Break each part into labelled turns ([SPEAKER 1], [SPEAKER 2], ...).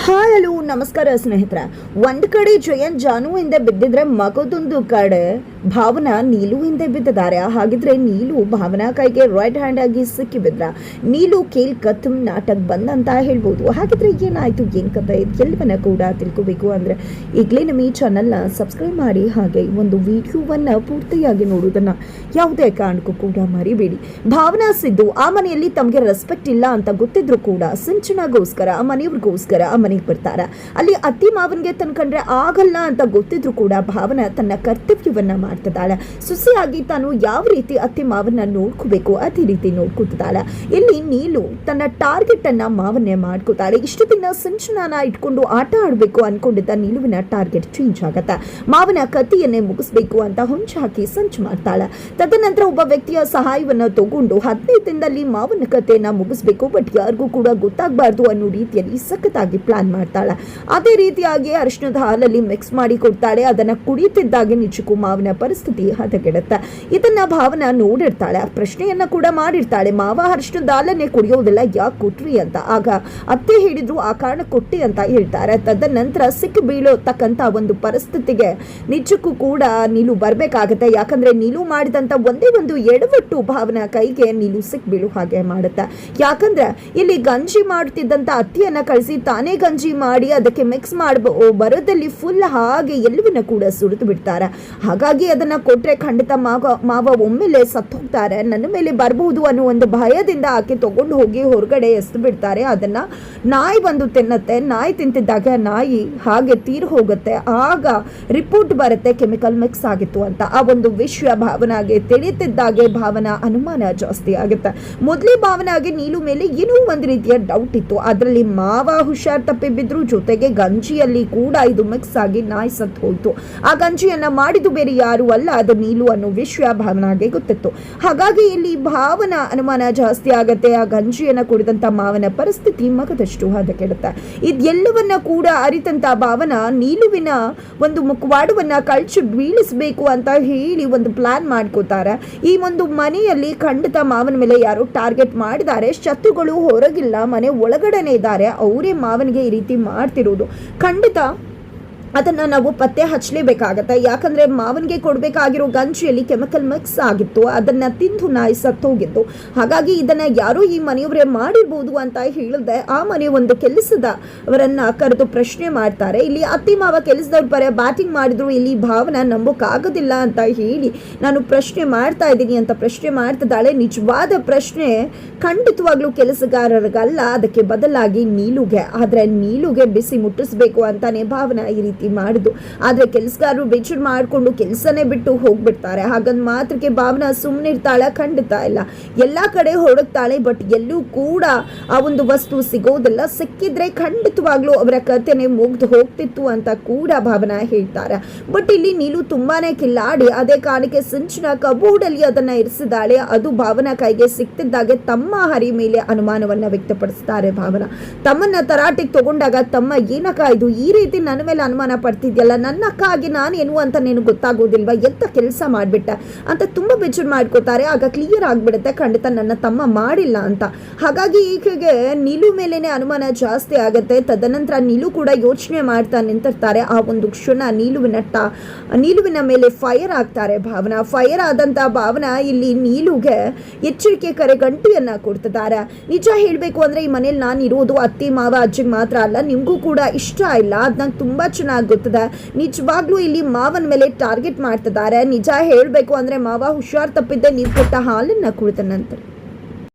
[SPEAKER 1] Hi hello ನಮಸ್ಕಾರ ಸ್ನೇಹಿತರೆ. ಒಂದ್ ಕಡೆ ಜಯಂತ್ ಜಾನು ಹಿಂದೆ ಬಿದ್ದಿದ್ರೆ ಮಗದೊಂದು ಕಡೆ ಭಾವನಾ ನೀಲು ಹಿಂದೆ ಬಿದ್ದಿದ್ದಾರೆ. ಹಾಗಿದ್ರೆ ನೀಲು ಭಾವನಾ ಕೈಗೆ ರೈಟ್ ಹ್ಯಾಂಡ್ ಆಗಿ ಸಿಕ್ಕಿ ಬಿದ್ರ. ನೀಲು ಕೇಲ್ ಕಥಮ್ ನಾಟಕ ಬಂದಂತ ಹೇಳ್ಬೋದು. ಹಾಗಿದ್ರೆ ಏನಾಯ್ತು, ಏನ್ ಕಥೆ, ಎಲ್ಲವನ್ನ ಕೂಡ ತಿಳ್ಕೋಬೇಕು ಅಂದ್ರೆ ಈಗಲೇ ನಮ್ಮ ಈ ಚಾನಲ್ನ ಸಬ್ಸ್ಕ್ರೈಬ್ ಮಾಡಿ, ಹಾಗೆ ಒಂದು ವಿಡಿಯೋವನ್ನ ಪೂರ್ತಿಯಾಗಿ ನೋಡುವುದನ್ನ ಯಾವುದೇ ಕಾರಣಕ್ಕೂ ಕೂಡ ಮರಿಬೇಡಿ. ಭಾವನಾ ಸಿದ್ದು ಆ ಮನೆಯಲ್ಲಿ ತಮಗೆ ರೆಸ್ಪೆಕ್ಟ್ ಇಲ್ಲ ಅಂತ ಗೊತ್ತಿದ್ರು ಕೂಡ ಸಿಂಚನಾಗೋಸ್ಕರ ಆ ಮನೆಯವ್ರಿಗೋಸ್ಕರ ಮನೆಗೆ ಬರ್ತಾರ. ಅಲ್ಲಿ ಅತ್ತಿ ಮಾವನ್ಗೆ ತನ್ಕಂಡ್ರೆ ಆಗಲ್ಲ ಅಂತ ಗೊತ್ತಿದ್ರು ಕೂಡ ಭಾವನಾ ತನ್ನ ಕರ್ತವ್ಯವನ್ನ ಮಾಡ್ತಿದ್ದಾಳೆ. ಸುಸಿಯಾಗಿ ತಾನು ಯಾವ ರೀತಿ ಅತ್ತಿ ಮಾವನ್ನ ನೋಡ್ಕೋಬೇಕು ಅದೇ ರೀತಿ ನೋಡ್ಕೊತಿದ್ದಾಳೆ. ಇಲ್ಲಿ ನೀಲು ತನ್ನ ಟಾರ್ಗೆಟ್ ಅನ್ನ ಮಾವನ್ನೇ ಮಾಡ್ಕೋತಾಳೆ. ಇಷ್ಟು ದಿನ ಸಿಂಚನಾನ ಇಟ್ಕೊಂಡು ಆಟ ಆಡ್ಬೇಕು ಅನ್ಕೊಂಡಿದ್ದ ನೀಲುವಿನ ಟಾರ್ಗೆಟ್ ಚೇಂಜ್ ಆಗತ್ತೆ. ಮಾವನ ಕತ್ತಿಯನ್ನೇ ಮುಗಿಸ್ಬೇಕು ಅಂತ ಹೊಂಚು ಹಾಕಿ ಸಂಚು ಮಾಡ್ತಾಳೆ. ತದನಂತರ ಒಬ್ಬ ವ್ಯಕ್ತಿಯ ಸಹಾಯವನ್ನ ತಗೊಂಡು 15 ದಿನದಲ್ಲಿ ಮಾವನ ಕಥೆಯನ್ನ ಮುಗಿಸ್ಬೇಕು, ಬಟ್ ಯಾರಿಗೂ ಕೂಡ ಗೊತ್ತಾಗಬಾರ್ದು ಅನ್ನೋ ರೀತಿಯಲ್ಲಿ ಸಖತ್ತಾಗಿ ಪ್ಲಾನ್ ಮಾಡ್ತಾಳೆ. ಅದೇ ರೀತಿಯಾಗಿ ಅರಿಶಿಣದ ಹಾಲಲ್ಲಿ ಮಿಕ್ಸ್ ಮಾಡಿ ಕೊಡ್ತಾಳೆ. ಅದನ್ನ ಕುಡಿಯುತ್ತಿದ್ದಾಗೆ ನಿಜಕ್ಕೂ ಮಾವನ ಪರಿಸ್ಥಿತಿ ಹದಗೆಡುತ್ತೆ. ಇದನ್ನ ಭಾವನಾ ನೋಡಿರ್ತಾಳೆ, ಪ್ರಶ್ನೆಯನ್ನ ಕೂಡ ಮಾಡಿರ್ತಾಳೆ. ಮಾವ ಅರಿಶಿಣದ ಹಾಲನ್ನೇ ಕುಡಿಯೋದಿಲ್ಲ, ಯಾಕೆ ಕೊಟ್ರಿ ಅಂತ. ಆಗ ಅತ್ತೆ ಹೇಳಿದ್ರು ಆ ಕಾರಣ ಕೊಟ್ಟಿ ಅಂತ ಹೇಳ್ತಾರೆ. ತದನಂತರ ಸಿಕ್ಕಿ ಬೀಳೋತಕ್ಕಂತ ಒಂದು ಪರಿಸ್ಥಿತಿಗೆ ನಿಜಕ್ಕೂ ಕೂಡ ನೀಲು ಬರ್ಬೇಕಾಗತ್ತೆ. ಯಾಕಂದ್ರೆ ನೀಲು ಮಾಡಿದಂತ ಒಂದೇ ಒಂದು ಎಡವಟ್ಟು ಭಾವನಾ ಕೈಗೆ ನೀಲು ಸಿಕ್ಕಿ ಬೀಳು ಹಾಗೆ ಮಾಡುತ್ತೆ. ಯಾಕಂದ್ರೆ ಇಲ್ಲಿ ಗಂಜಿ ಮಾಡ್ತಿದ್ದಂತ ಅತ್ತಿಯನ್ನ ಕಳಿಸಿ ತಾನೇ ಗಂಜಿ ಮಾಡಿ ಅದಕ್ಕೆ ಮಿಕ್ಸ್ ಬರೋದಲ್ಲಿ ಫುಲ್ ಹಾಗೆ ಎಲ್ಲವನ್ನ ಕೂಡ ಸುರಿದು ಬಿಡ್ತಾರೆ. ಹಾಗಾಗಿ ಅದನ್ನ ಕೊಟ್ರೆ ಖಂಡಿತ ಮಾವ ಒಮ್ಮೆಲೆ ಸತ್ತು ಹೋಗ್ತಾರೆ, ನನ್ನ ಮೇಲೆ ಬರಬಹುದು ಅನ್ನೋ ಒಂದು ಭಯದಿಂದ ಆಕೆ ತಗೊಂಡು ಹೋಗಿ ಹೊರಗಡೆ ಎಸ್ದು ಬಿಡ್ತಾರೆ. ಅದನ್ನ ನಾಯಿ ಬಂದು ತಿನ್ನತ್ತೆ. ನಾಯಿ ತಿಂತಿದ್ದಾಗ ನಾಯಿ ಹಾಗೆ ತೀರ್ ಹೋಗುತ್ತೆ. ಆಗ ರಿಪೋರ್ಟ್ ಬರುತ್ತೆ ಕೆಮಿಕಲ್ ಮಿಕ್ಸ್ ಆಗಿತ್ತು ಅಂತ. ಆ ಒಂದು ವಿಷಯ ಭಾವನಾಗೆ ತಿಳಿಯುತ್ತಿದ್ದಾಗೆ ಭಾವನಾ ಅನುಮಾನ ಜಾಸ್ತಿ ಆಗುತ್ತೆ. ಮೊದಲೇ ಭಾವನಾಗೆ ನೀಲು ಮೇಲೆ ಏನೋ ಒಂದು ರೀತಿಯ ಡೌಟ್ ಇತ್ತು. ಅದರಲ್ಲಿ ಮಾವ ಹುಷಾರ್ ತಪ್ಪಿ ಬಿದ್ರು, ಜೊತೆಗೆ ಗಂಜಿಯಲ್ಲಿ ಕೂಡ ಇದು ಮಿಕ್ಸ್ ಆಗಿ ನಾಯಿ ಸತ್ತು ಹೋಯ್ತು. ಆ ಗಂಜಿಯನ್ನ ಮಾಡಿದ್ದು ಬೇರೆ ಯಾರು ಅಲ್ಲ, ಅದು ನೀಲು ಅನ್ನೋ ವಿಷಯ ಭಾವನಾಗೆ ಗೊತ್ತಿತ್ತು. ಹಾಗಾಗಿ ಇಲ್ಲಿ ಭಾವನಾ ಅನುಮಾನ ಜಾಸ್ತಿ ಆಗತ್ತೆ. ಆ ಗಂಜಿಯನ್ನ ಕುಡಿದಂತ ಮಾವನ ಪರಿಸ್ಥಿತಿ ಮಗದಷ್ಟು ಹದಗೆಡುತ್ತೆ. ಇದೆಲ್ಲವನ್ನ ಕೂಡ ಅರಿತಂತ ಭಾವನಾ ನೀಲುವಿನ ಒಂದು ಮುಖವಾಡವನ್ನ ಕಳ್ಚಿ ಬೀಳಿಸಬೇಕು ಅಂತ ಹೇಳಿ ಒಂದು ಪ್ಲಾನ್ ಮಾಡ್ಕೋತಾರೆ. ಈ ಒಂದು ಮನೆಯಲ್ಲಿ ಖಂಡಿತ ಮಾವನ ಮೇಲೆ ಯಾರು ಟಾರ್ಗೆಟ್ ಮಾಡಿದ್ದಾರೆ, ಶತ್ರುಗಳು ಹೊರಗಿಲ್ಲ, ಮನೆ ಒಳಗಡೆನೆ ಇದ್ದಾರೆ, ಅವರೇ ಮಾವನಿಗೆ ಈ ರೀತಿ ಮಾಡ್ತಿರೋದು. ಖಂಡಿತ ಅದನ್ನು ನಾವು ಪತ್ತೆ ಹಚ್ಚಲೇಬೇಕಾಗತ್ತೆ. ಯಾಕಂದರೆ ಮಾವನಿಗೆ ಕೊಡಬೇಕಾಗಿರೋ ಗಂಜಿಯಲ್ಲಿ ಕೆಮಿಕಲ್ ಮಿಕ್ಸ್ ಆಗಿತ್ತು, ಅದನ್ನು ತಿಂದು ನಾಯಿ ಸತ್ತೋಗಿತ್ತು. ಹಾಗಾಗಿ ಇದನ್ನು ಯಾರೋ ಈ ಮನೆಯವರೇ ಮಾಡಿರ್ಬೋದು ಅಂತ ಹೇಳಿದೆ. ಆ ಮನೆ ಒಂದು ಕೆಲಸದವರನ್ನು ಕರೆದು ಪ್ರಶ್ನೆ ಮಾಡ್ತಾರೆ. ಇಲ್ಲಿ ಅತ್ತಿ ಮಾವ ಕೆಲಸದವ್ರು ಬರೀ ಬ್ಯಾಟಿಂಗ್ ಮಾಡಿದ್ರು, ಇಲ್ಲಿ ಭಾವನಾ ನಂಬೋಕ್ಕಾಗೋದಿಲ್ಲ ಅಂತ ಹೇಳಿ ನಾನು ಪ್ರಶ್ನೆ ಮಾಡ್ತಾ ಇದ್ದೀನಿ ಅಂತ ಪ್ರಶ್ನೆ ಮಾಡ್ತಿದ್ದಾಳೆ. ನಿಜವಾದ ಪ್ರಶ್ನೆ ಖಂಡಿತವಾಗ್ಲೂ ಕೆಲಸಗಾರರಿಗಲ್ಲ, ಅದಕ್ಕೆ ಬದಲಾಗಿ ನೀಲುಗೆ. ಆದರೆ ನೀಲುಗೆ ಬಿಸಿ ಮುಟ್ಟಿಸ್ಬೇಕು ಅಂತಾನೆ ಭಾವನಾ ಈ ರೀತಿ ಮಾಡಿದ್ದು. ಆದ್ರೆ ಕೆಲಸಗಾರರು ಬೇಜಾರು ಮಾಡಿಕೊಂಡು ಕೆಲಸನೇ ಬಿಟ್ಟು ಹೋಗ್ಬಿಡ್ತಾರೆ. ಹಾಗಂದ್ ಮಾತ್ರಕ್ಕೆ ಭಾವನಾ ಸುಮ್ಮನೆ ಇರ್ತಾಳೆ? ಖಂಡಿತ ಇಲ್ಲ. ಎಲ್ಲಾ ಕಡೆ ಹುಡುಕ್ತಾಳೆ, ಬಟ್ ಎಲ್ಲೂ ಕೂಡ ಆ ಒಂದು ವಸ್ತು ಸಿಗೋದಿಲ್ಲ. ಸಿಕ್ಕಿದ್ರೆ ಖಂಡಿತವಾಗ್ಲೂ ಅವರ ಕಥೆನೆ ಮುಗ್ದು ಹೋಗ್ತಿತ್ತು ಅಂತ ಕೂಡ ಭಾವನಾ ಹೇಳ್ತಾರೆ. ಬಟ್ ಇಲ್ಲಿ ನೀಲು ತುಂಬಾನೇ ಕಿಲ್ಲಾಡಿ ಅದೇ ಕಾರಣಕ್ಕೆ ಸಿಂಚನ ಕಬೋರ್ಡ್ ಅಲ್ಲಿ ಅದನ್ನ ಇರಿಸಿದಾಳೆ. ಅದು ಭಾವನಾ ಕೈಗೆ ಸಿಕ್ತಿದ್ದಾಗೆ ತಮ್ಮ ಹರಿ ಮೇಲೆ ಅನುಮಾನವನ್ನ ವ್ಯಕ್ತಪಡಿಸ್ತಾರೆ. ಭಾವನಾ ತಮ್ಮನ್ನ ತರಾಟೆಗೆ ತಗೊಂಡಾಗ, ತಮ್ಮ ಏನಕ್ಕ ಇದು ಈ ರೀತಿ ನನ್ನ ಮೇಲೆ ಅನುಮಾನ ಪಡ್ತಿದ್ಯಲ್ಲ, ನನ್ನ ಅಕ್ಕ ಆಗಿ ನಾನೇನು ಅಂತ ನೀನು ಗೊತ್ತಾಗೋದಿಲ್ವಾ, ಎಂತ ಕೆಲಸ ಮಾಡ್ಬಿಟ್ಟ ಅಂತ ತುಂಬಾ ಬೇಜಾರು ಮಾಡ್ಕೋತಾರೆ. ಆಗ ಕ್ಲಿಯರ್ ಆಗ್ಬಿಡುತ್ತೆ ಖಂಡಿತ ನನ್ನ ತಮ್ಮ ಮಾಡಿಲ್ಲ ಅಂತ. ಹಾಗಾಗಿ ಈಕೆಗೆ ನೀಲು ಮೇಲೇನೆ ಅನುಮಾನ ಜಾಸ್ತಿ ಆಗುತ್ತೆ. ತದನಂತರ ನೀಲು ಕೂಡ ಯೋಚನೆ ಮಾಡ್ತಾ ನಿಂತಿರ್ತಾರೆ. ಆ ಒಂದು ಕ್ಷಣ ನೀಲುವಿನ ಮೇಲೆ ಫೈರ್ ಆಗ್ತಾರೆ ಭಾವನಾ. ಫೈರ್ ಆದಂತ ಭಾವನಾ ಇಲ್ಲಿ ನೀಲುಗೆ ಎಚ್ಚರಿಕೆ ಕರೆ ಗಂಟೆಯನ್ನ ಕೊಡ್ತಿದ್ದಾರೆ. ನಿಜ ಹೇಳ್ಬೇಕು ಅಂದ್ರೆ ಈ ಮನೇಲಿ ನಾನು ಇರೋದು ಅತ್ತಿ ಮಾವ ಅಜ್ಜಿಗೆ ಮಾತ್ರ ಅಲ್ಲ, ನಿಮ್ಗೂ ಕೂಡ ಇಷ್ಟ ಇಲ್ಲ, ಅದ್ ನಂಗೆ ತುಂಬಾ ಚೆನ್ನಾಗಿ ಗೊತ್ತದೆ. ನಿಜವಾಗ್ಲೂ ಇಲ್ಲಿ ಮಾವನ ಮೇಲೆ ಟಾರ್ಗೆಟ್ ಮಾಡ್ತಿದ್ದಾರೆ. ನಿಜ ಹೇಳ್ಬೇಕು ಅಂದ್ರೆ ಮಾವ ಹುಷಾರ್ ತಪ್ಪಿದ್ದೆ ನೀರು ಕೊಟ್ಟ ಹಾಲನ್ನ ಕುಡಿದ ನಂತರ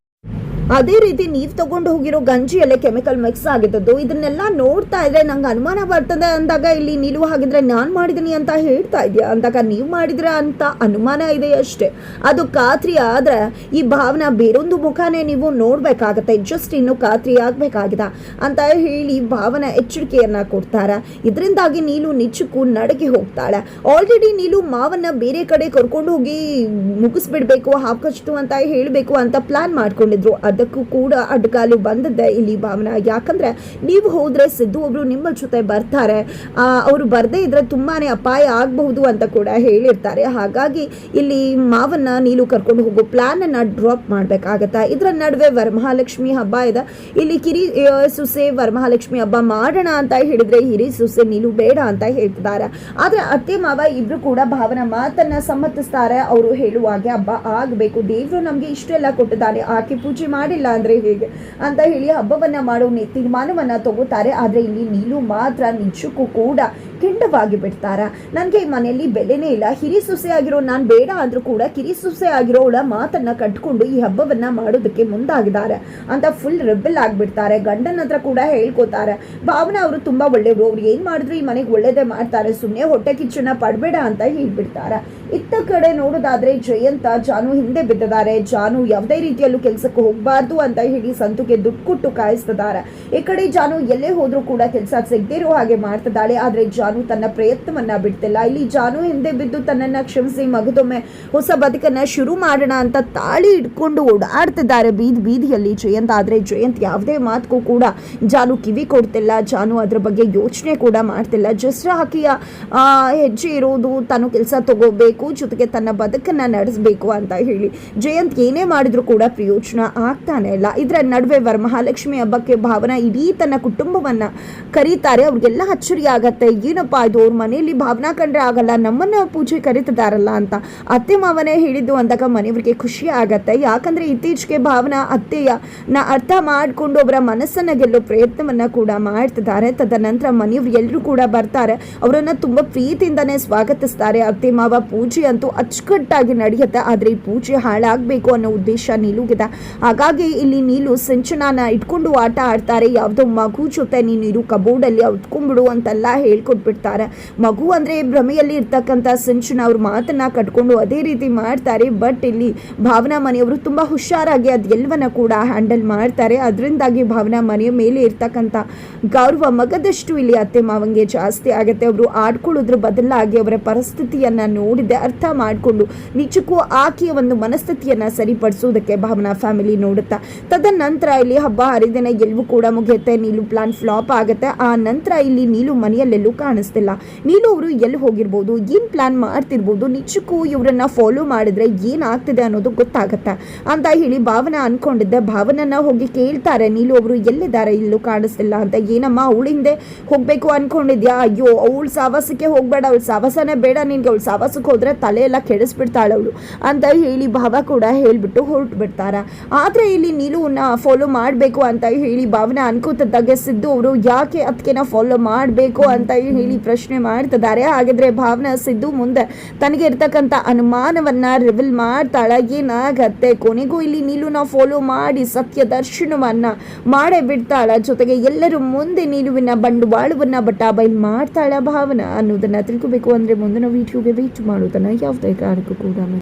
[SPEAKER 1] ಅದೇ ರೀತಿ ನೀವ್ ತಗೊಂಡು ಹೋಗಿರೋ ಗಂಜಿಯಲ್ಲೇ ಕೆಮಿಕಲ್ ಮಿಕ್ಸ್ ಆಗಿದ್ದದ್ದು. ಇದನ್ನೆಲ್ಲ ನೋಡ್ತಾ ಇದ್ರೆ ನಂಗೆ ಅನುಮಾನ ಬರ್ತದೆ ಅಂದಾಗ ಇಲ್ಲಿ ನೀನು ಹಾಗಿದ್ರೆ ನಾನ್ ಮಾಡಿದೀನಿ ಅಂತ ಹೇಳ್ತಾ ಇದೆಯಾ ಅಂದಾಗ ನೀವು ಮಾಡಿದ್ರ ಅಂತ ಅನುಮಾನ ಇದೆ ಅಷ್ಟೇ. ಅದು ಖಾತ್ರಿ ಆದ್ರೆ ಈ ಭಾವನಾ ಬೇರೊಂದು ಮುಖಾನೇ ನೀವು ನೋಡ್ಬೇಕಾಗತ್ತೆ. ಜಸ್ಟ್ ಇನ್ನು ಖಾತ್ರಿ ಆಗ್ಬೇಕಾಗಿದೆ ಅಂತ ಹೇಳಿ ಭಾವನಾ ಎಚ್ಚರಿಕೆಯನ್ನ ಕೊಡ್ತಾರೆ. ಇದರಿಂದಾಗಿ ನೀಲು ನಿಜಕ್ಕೂ ನಡಗಿ ಹೋಗ್ತಾಳೆ. ಆಲ್ರೆಡಿ ನೀಲು ಮಾವನ್ನ ಬೇರೆ ಕಡೆ ಕರ್ಕೊಂಡು ಹೋಗಿ ಮುಗಿಸ್ಬಿಡ್ಬೇಕು, ಹಾಕಷ್ಟು ಅಂತ ಹೇಳ್ಬೇಕು ಅಂತ ಪ್ಲಾನ್ ಮಾಡ್ಕೊಂಡಿದ್ರು. ಅದಕ್ಕೂ ಕೂಡ ಅಡ್ಗಾಲು ಬಂದದ್ದೇ ಇಲ್ಲಿ ಭಾವನಾ. ಯಾಕಂದ್ರೆ ನೀವು ಹೋದ್ರೆ ಸಿದ್ದು ಒಬ್ರು ನಿಮ್ಮ ಜೊತೆ ಬರ್ತಾರೆ, ಅವರು ಬರ್ದೇ ಇದ್ರೆ ತುಂಬಾನೇ ಅಪಾಯ ಆಗಬಹುದು ಅಂತ ಕೂಡ ಹೇಳಿರ್ತಾರೆ. ಹಾಗಾಗಿ ಇಲ್ಲಿ ಮಾವನ್ನ ನೀಲು ಕರ್ಕೊಂಡು ಹೋಗೋ ಪ್ಲಾನ್ ಅನ್ನ ಡ್ರಾಪ್ ಮಾಡ್ಬೇಕಾಗತ್ತಾ. ಇದರ ನಡುವೆ ವರಮಹಾಲಕ್ಷ್ಮಿ ಹಬ್ಬ ಇದೆ. ಇಲ್ಲಿ ಕಿರಿ ಸೊಸೆ ವರಮಹಾಲಕ್ಷ್ಮಿ ಹಬ್ಬ ಮಾಡೋಣ ಅಂತ ಹೇಳಿದ್ರೆ ಹಿರಿ ಸೊಸೆ ನೀಲು ಬೇಡ ಅಂತ ಹೇಳ್ತಿದ್ದಾರೆ. ಆದ್ರೆ ಅತ್ತೆ ಮಾವ ಇಬ್ರು ಕೂಡ ಭಾವನ ಮಾತನ್ನ ಸಮ್ಮತಿಸ್ತಾರೆ. ಅವರು ಹೇಳುವಾಗೆ ಹಬ್ಬ ಆಗಬೇಕು, ದೇವ್ರು ನಮ್ಗೆ ಇಷ್ಟೆಲ್ಲ ಕೊಟ್ಟಿದ್ದಾನೆ, ಆಕೆ ಪೂಜೆ ಮಾಡಿಲ್ಲ ಅಂದ್ರೆ ಹೇಗೆ ಅಂತ ಹೇಳಿ ಹಬ್ಬವನ್ನ ಮಾಡೋ ತೀರ್ಮಾನವನ್ನ ತಗೋತಾರೆ. ಆದ್ರೆ ಇಲ್ಲಿ ನೀಲು ಮಾತ್ರ ನಿಜಕ್ಕೂ ಕೂಡ ಕೆಂಡವಾಗಿ ಬಿಡ್ತಾರ. ನನಗೆ ಈ ಮನೆಯಲ್ಲಿ ಬೆಲೆನೇ ಇಲ್ಲ, ಹಿರಿ ಸೊಸೆ ಆಗಿರೋ ನಾನು ಬೇಡ ಅಂದ್ರೂ ಕೂಡ ಕಿರಿ ಸೊಸೆ ಆಗಿರೋಳ ಮಾತನ್ನ ಕಟ್ಕೊಂಡು ಈ ಹಬ್ಬವನ್ನ ಮಾಡೋದಕ್ಕೆ ಮುಂದಾಗಿದ್ದಾರೆ ಅಂತ ಫುಲ್ ರೆಬೆಲ್ ಆಗ್ಬಿಡ್ತಾರೆ. ಗಂಡನ ಹತ್ರ ಕೂಡ ಹೇಳ್ಕೊತಾರೆ. ಭಾವನಾ ಅವರು ತುಂಬಾ ಒಳ್ಳೆಯವರು, ಅವ್ರು ಏನ್ ಮಾಡಿದ್ರು ಈ ಮನೆಗೆ ಒಳ್ಳೇದೇ ಮಾಡ್ತಾರೆ, ಸುಮ್ಮನೆ ಹೊಟ್ಟೆ ಕಿಚ್ಚನ್ನ ಪಡಬೇಡ ಅಂತ ಹೇಳ್ಬಿಡ್ತಾರೆ. ಇತ್ತ ಕಡೆ ನೋಡೋದಾದ್ರೆ ಜಯಂತ ಜಾನು ಹಿಂದೆ ಬಿದ್ದಿದ್ದಾರೆ. ಜಾನು ಯಾವುದೇ ರೀತಿಯಲ್ಲೂ ಕೆಲಸಕ್ಕೆ ಹೋಗಬಾರ್ದು ಅಂತ ಹೇಳಿ ಸಂತುಗೆ ದುಡ್ಡು ಕೊಟ್ಟು ಕಾಯಿಸ್ತಿದ್ದಾರೆ. ಈ ಕಡೆ ಜಾನು ಎಲ್ಲೇ ಹೋದ್ರೂ ಕೂಡ ಕೆಲಸ ಸಿಗದೇ ಇರೋ ಹಾಗೆ ಮಾಡ್ತಿದ್ದಾಳೆ. ಆದ್ರೆ ಜಾನು ತನ್ನ ಪ್ರಯತ್ನವನ್ನ ಬಿಡ್ತಿಲ್ಲ. ಇಲ್ಲಿ ಜಾನು ಹಿಂದೆ ಬಿದ್ದು ತನ್ನನ್ನ ಕ್ಷಮಿಸಿ ಮಗದೊಮ್ಮೆ ಹೊಸ ಬದುಕನ್ನ ಶುರು ಮಾಡೋಣ ಅಂತ ತಾಳಿ ಇಟ್ಕೊಂಡು ಓಡಾಡ್ತಿದ್ದಾರೆ ಬೀದಿಯಲ್ಲಿ ಜಯಂತ್. ಆದ್ರೆ ಜಯಂತ್ ಯಾವುದೇ ಮಾತಕ್ಕೂ ಕೂಡ ಜಾನು ಕಿವಿ ಕೊಡ್ತಿಲ್ಲ. ಜಾನು ಅದ್ರ ಬಗ್ಗೆ ಯೋಚನೆ ಕೂಡ ಮಾಡ್ತಿಲ್ಲ. ಜಸ್ಟ್ ಹಾಕಿಯ ಹೆಜ್ಜೆ ಇರೋದು ತಾನು ಕೆಲಸ ತಗೋಬೇಕು, ಜೊತೆಗೆ ತನ್ನ ಬದುಕನ್ನ ನಡೆಸಬೇಕು ಅಂತ ಹೇಳಿ ಜಯಂತ್ ಏನೇ ಮಾಡಿದ್ರು ಕೂಡ ಪ್ರಯೋಜನ ಆಗ್ತಾನೆ ಇಲ್ಲ. ಇದರ ನಡುವೆ ವರಮಹಾಲಕ್ಷ್ಮಿ ಹಬ್ಬಕ್ಕೆ ಭಾವನಾ ಇಡೀ ತನ್ನ ಕುಟುಂಬವನ್ನ ಕರೀತಾರೆ. ಅವ್ರಿಗೆಲ್ಲ ಅಚ್ಚರಿ ಆಗತ್ತೆ, ಏನಪ್ಪಾ ಇದು ಅವ್ರ ಮನೆಯಲ್ಲಿ ಭಾವನಾ ಕಂಡ್ರೆ ಆಗಲ್ಲ, ನಮ್ಮನ್ನ ಪೂಜೆ ಕರೀತಿದಾರಲ್ಲ ಅಂತ ಅತ್ತೆ ಮಾವನೇ ಹೇಳಿದ್ದು ಅಂದಾಗ ಮನೆಯವರಿಗೆ ಖುಷಿ ಆಗತ್ತೆ. ಯಾಕಂದ್ರೆ ಇತ್ತೀಚೆಗೆ ಭಾವನಾ ಅತ್ತೆಯ ಅರ್ಥ ಮಾಡಿಕೊಂಡು ಅವರ ಮನಸ್ಸನ್ನ ಗೆಲ್ಲೋ ಪ್ರಯತ್ನವನ್ನ ಕೂಡ ಮಾಡ್ತಿದ್ದಾರೆ. ತದನಂತರ ಮನೆಯವರು ಎಲ್ಲರೂ ಕೂಡ ಬರ್ತಾರೆ, ಅವರನ್ನ ತುಂಬಾ ಪ್ರೀತಿಯಿಂದಾನೇ ಸ್ವಾಗತಿಸ್ತಾರೆ. ಅತ್ತೆ ಮಾವ ಪೂಜೆ ಅಂತೂ ಅಚ್ಚುಕಟ್ಟಾಗಿ ನಡೆಯುತ್ತೆ. ಆದ್ರೆ ಈ ಪೂಜೆ ಹಾಳಾಗಬೇಕು ಅನ್ನೋ ಉದ್ದೇಶ ನೀಲುಗಿದೆ. ಹಾಗಾಗಿ ಇಲ್ಲಿ ನೀಲು ಸಿಂಚನಾನ ಇಟ್ಕೊಂಡು ಆಟ ಆಡ್ತಾರೆ. ಯಾವುದೋ ಮಗು ಜೊತೆ ನೀರು ಕಬೋರ್ಡಲ್ಲಿ ಹೊತ್ಕೊಂಡ್ಬಿಡು ಅಂತೆಲ್ಲ ಹೇಳ್ಕೊಟ್ಬಿಡ್ತಾರೆ. ಮಗು ಅಂದ್ರೆ ಭ್ರಮೆಯಲ್ಲಿ ಇರ್ತಕ್ಕಂಥ ಸಿಂಚನ ಅವ್ರ ಮಾತನ್ನ ಕಟ್ಕೊಂಡು ಅದೇ ರೀತಿ ಮಾಡ್ತಾರೆ. ಬಟ್ ಇಲ್ಲಿ ಭಾವನಾ ಮನೆಯವರು ತುಂಬಾ ಹುಷಾರಾಗಿ ಅದೆಲ್ಲವನ್ನ ಕೂಡ ಹ್ಯಾಂಡಲ್ ಮಾಡ್ತಾರೆ. ಅದರಿಂದಾಗಿ ಭಾವನಾ ಮನೆಯ ಮೇಲೆ ಇರ್ತಕ್ಕಂಥ ಗೌರವ ಮಗದಷ್ಟು ಇಲ್ಲಿ ಅತ್ತೆ ಮಾವಂಗೆ ಜಾಸ್ತಿ ಆಗುತ್ತೆ. ಅವರು ಆಡ್ಕೊಳ್ಳೋದ್ರ ಬದಲಾಗಿ ಅವರ ಪರಿಸ್ಥಿತಿಯನ್ನ ನೋಡಿದೆ ಅರ್ಥ ಮಾಡಿಕೊಂಡು ನಿಜಕ್ಕೂ ಆಕೆಯ ಒಂದು ಮನಸ್ಥಿತಿಯನ್ನ ಸರಿಪಡಿಸೋದಕ್ಕೆ ಭಾವನಾ ಫ್ಯಾಮಿಲಿ ನೋಡುತ್ತಾ. ತದನಂತರ ಇಲ್ಲಿ ಹಬ್ಬ ಹರಿದಿನ ಎಲ್ಲವೂ ಕೂಡ ಮುಗಿಯುತ್ತೆ. ನೀಲು ಪ್ಲಾನ್ ಫ್ಲಾಪ್ ಆಗುತ್ತೆ. ಆ ನಂತರ ಇಲ್ಲಿ ನೀಲು ಮನೆಯಲ್ಲೆಲ್ಲೂ ಕಾಣಿಸ್ತಿಲ್ಲ. ನೀಲು ಅವರು ಎಲ್ಲಿ ಹೋಗಿರ್ಬೋದು, ಏನ್ ಪ್ಲಾನ್ ಮಾಡ್ತಿರ್ಬೋದು, ನಿಜಕ್ಕೂ ಇವರನ್ನ ಫಾಲೋ ಮಾಡಿದ್ರೆ ಏನಾಗ್ತಿದೆ ಅನ್ನೋದು ಗೊತ್ತಾಗತ್ತೆ ಅಂತ ಹೇಳಿ ಭಾವನಾ ಅನ್ಕೊಂಡಿದ್ದೆ. ಭಾವನನ್ನ ಹೋಗಿ ಕೇಳ್ತಾರೆ, ನೀಲು ಅವರು ಎಲ್ಲಿದ್ದಾರೆ, ಇಲ್ಲೂ ಕಾಣಿಸ್ತಿಲ್ಲ ಅಂತ. ಏನಮ್ಮ ಅವಳ ಹಿಂದೆ ಹೋಗ್ಬೇಕು ಅನ್ಕೊಂಡಿದ್ಯಾ? ಅಯ್ಯೋ ಅವಳು ಸಾವಾಸಕ್ಕೆ ಹೋಗ್ಬೇಡ, ಅವಳು ಸಾವಾಸನೇ ಬೇಡ ನಿನ್ಗೆ, ಅವಳು ಸಾವಾಸಕ್ಕೆ ಹೋದ್ರೆ ತಲೆ ಎಲ್ಲ ಕೆಡಿಸ್ಬಿಡ್ತಾಳೆ ಅವಳು ಅಂತ ಹೇಳಿ ಭಾವ ಕೂಡ ಹೇಳ್ಬಿಟ್ಟು ಹೊರಟು ಬಿಡ್ತಾರ. ಆದ್ರೆ ಇಲ್ಲಿ ನೀಲುವನ್ನ ಫಾಲೋ ಮಾಡಬೇಕು ಅಂತ ಹೇಳಿ ಭಾವನಾ ಅನ್ಕೋತಿದ್ದಾಗೆ ಸಿದ್ದು ಅವರು ಯಾಕೆ ಅದಕ್ಕೆನ ಫಾಲೋ ಮಾಡಬೇಕು ಅಂತ ಹೇಳಿ ಪ್ರಶ್ನೆ ಮಾಡ್ತಿದ್ದಾರೆ. ಹಾಗಿದ್ರೆ ಭಾವನಾ ಸಿದ್ದು ಮುಂದೆ ತನಗೆ ಇರ್ತಕ್ಕಂಥ ಅನುಮಾನವನ್ನ ರಿವೀಲ್ ಮಾಡ್ತಾಳ. ಏನಾಗತ್ತೆ ಕೊನೆಗೂ ಇಲ್ಲಿ ನೀಲುನ ಫಾಲೋ ಮಾಡಿ ಸತ್ಯ ದರ್ಶನವನ್ನ ಮಾಡೇ ಬಿಡ್ತಾಳ. ಜೊತೆಗೆ ಎಲ್ಲರೂ ಮುಂದೆ ನೀಲುವಿನ ಬಂಡವಾಳವನ್ನ ಬಟಾಬೈಲ್ ಮಾಡ್ತಾಳ ಭಾವನಾ ಅನ್ನೋದನ್ನ ತಿಳ್ಕೋಬೇಕು ಅಂದ್ರೆ ಮುಂದಿನ ವಿಡಿಯೋಗೆ ವೇಟ್ ಮಾಡೋದನ್ನ ಯಾವುದೇ ಕಾರಣಕ್ಕೂ ಕೂಡ